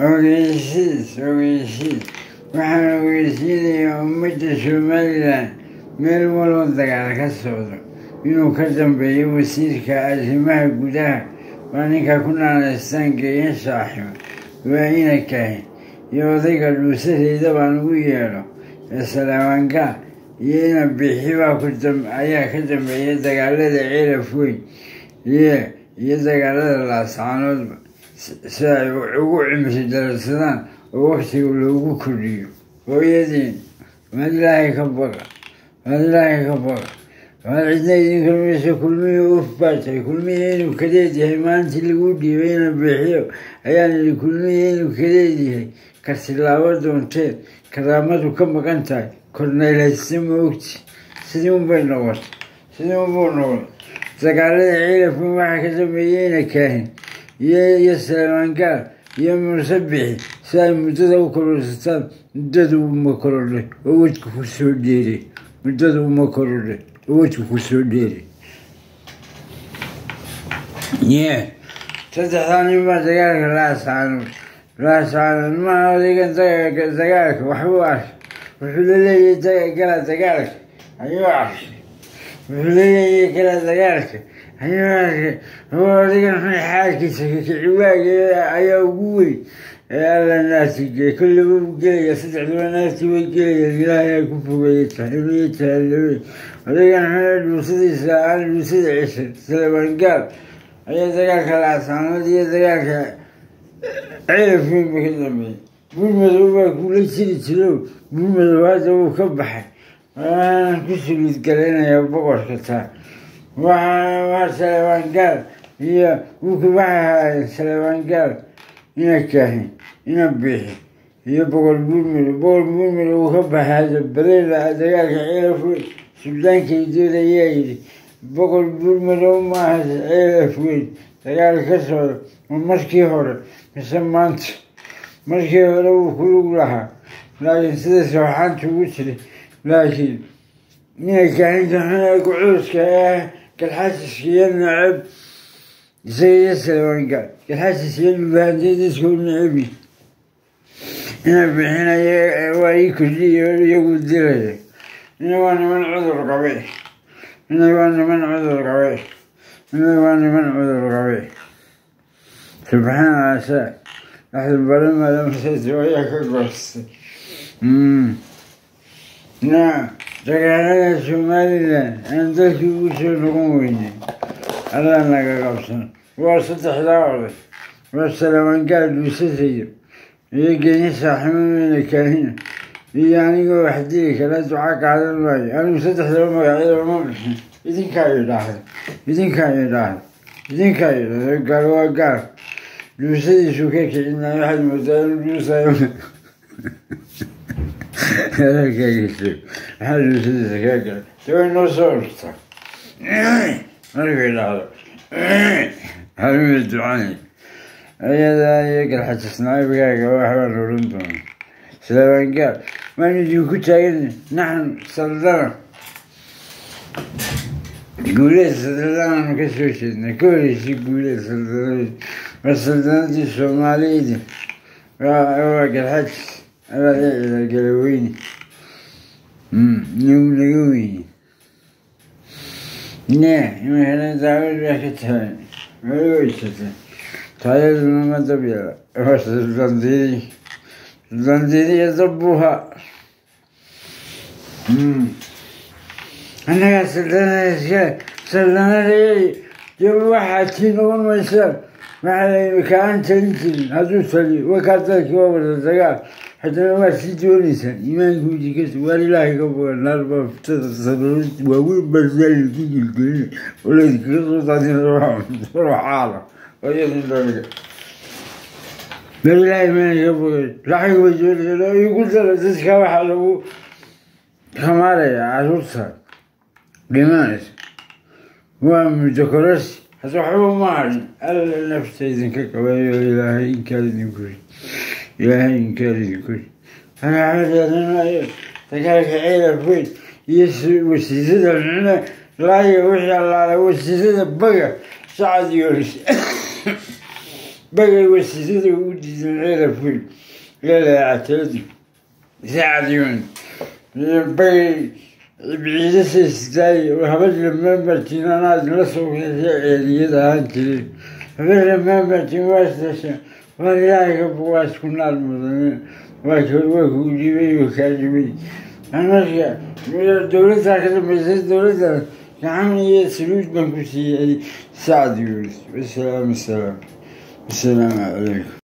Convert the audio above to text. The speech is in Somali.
ogeysiis waxaan ogeysiinayaa ummadda Somalilan meel walba dagaal ka socdo inuu ka dambeeyo wasiirka arrimaha gudaha waa ninka ku naanaystaan Geeyan Shaaximo waa ina kahin iyo odayga dhuusadeeda baan ugu yeedho ee Salaamaanka iyo ina bixi baa ayaa ka dambeeya dagaalada Ceelaf Weyn iyo dagaalada Laascaanoodba si ay ugu cimri darsadaan oo waqtiga loogu kordhiyo hooyadiin maad Ilaahay ka baqa waxaad cidna idinka rumaysa kulmihii uf baa tahay kulmihii inuu kadeedyahay maalintii lagu dhiibay ina bixiyo ayaan idhi kulmihii inuu kadeedyahay kartilaabo doonteed karaamadu ka maqan tahay korneelhayste ma ogti sidii unbuu noqday dagaalada Ceelaf Weyn waxaa ka dambeeyey ina kaahin iyo Salaamaanka iyo Muuse Bixi si ay muddada u kororsataan muddada uma korodhay oo wejka ku soo dheeray saddexdaa nin baa dagaalka Laascaanood maaha odaygan dagaalka waxbuu arkay wuxuu laleeyahay gala dagaalka ayuu arkay odaygan xun xaalkiisa kiciwaaga ayaa ugu weyn alla naartigee kolley wuu gelaya saddexduba naartii way gelayaan ilaahay ku fogeeyey taxriimiyo tahallowey odaygan xun dhuusadiisa aan dhuusada ceshan Salaamaanka ayaa dagaalka Laascaanood iyo dagaalka Ceelaf Weyn ba ka dambeeyey Buurmadow baa kula jiri jiro Buurmadow hadda wuu ka baxay waxaan ku suluud garaynayaa boqorka taa waa Salaamaanka iyo waxay ahaayeen Salaamaanka ina kaahin ina bixi iyo boqor Buurmadow uu ka baxay bareela dagaalka Ceelaf Weyn Suldaankaydood ayaa yidhi boqor Buurmadow maaha Ceelaf Weyn dagaal ka socdo markii hore mise maanta markii hore wuu ku lug lahaa laakiin sida sooxaanta ugu jiray laakiin ina kaahinta xun gucuuska galxaasiska iyo nacab isaga iyo Salaamaanka galxaasiska iyo lubahanteeda isku nacabi ina bixinaya waa ii kordhiyo iyagu dilaya ina waa niman cudur qabe subxaana asaa axda baramada masayta ayaa ka goostay dagaalada Somalilan aan dalkii ugu soo noqon weynay alla naga qabsan waa saddexdaa oday waa Salaamaanka dhuusadeeda iyo Geeyan Shaaximo ina kaahina iyo anigoo wax dili kala duca qaadan maayo anigu saddexdaba magacyada ma bixin idinkaa idhaahda gaal waa gaal dhuusadiisu ka kicinaya waxaad moodaa inuu dhuusayo maxaa dhuusadiisa kaa gala way noo soo urtaa markuu idhaahdo halmii ducanay ayadaa iyo galxajisnaabigaaga waxbaan oran doona Salaamaanka maan idinku taagan naxnu saldana guuleed saldanaanu ka soo jeednay ka horreysay guuleed saldanadii waa saldanadii Soomaaliyada waa galxajis abaadicida galaweyne naga weyne imahela daawad baa ka tahay way weysatay taayaduna ma dab yala waa Suldaankaydiyo dab buu haa annagaa saldanadayadi dib waxaad tii noqon maysaan maxaa layimi kaan talin jirin hadduu taliyo wakaa dalkii waa wada dagaal haddana waad sii doonaysaan iimaankuudii kasi waar ilaahay ka boga naarbaa fitada sabarid waaweyn barsaalki gilgelina olaydkaga soo daadinaaala ayadin daliga بالله من يبغى راح يوجد يقول ترى تذكر واحد له خمارة عروسها لماذا هو مذكرس هتحبه معي ألا نفس إذن كوي إلهي إن كان يكون أنا عارف أنا تكلك عيلة فين يسوي وسيزيد لنا لا يوحي الله وسيزيد بقى سعد يورس بقى وسيلة ودي العيلة فول لا اعترضي ساعدوني بقى بعيدة سيستاي وهبت لما بتينا ناس نصو يدا هانتي هبت لما بتينا واسطة والله يبغى كنا المدن وكل جيبي وكاجبي أنا شيء الدولة تأخذ مجلس الدولة كعملية سلوك بنكوسي ساعدوني والسلام عليكم.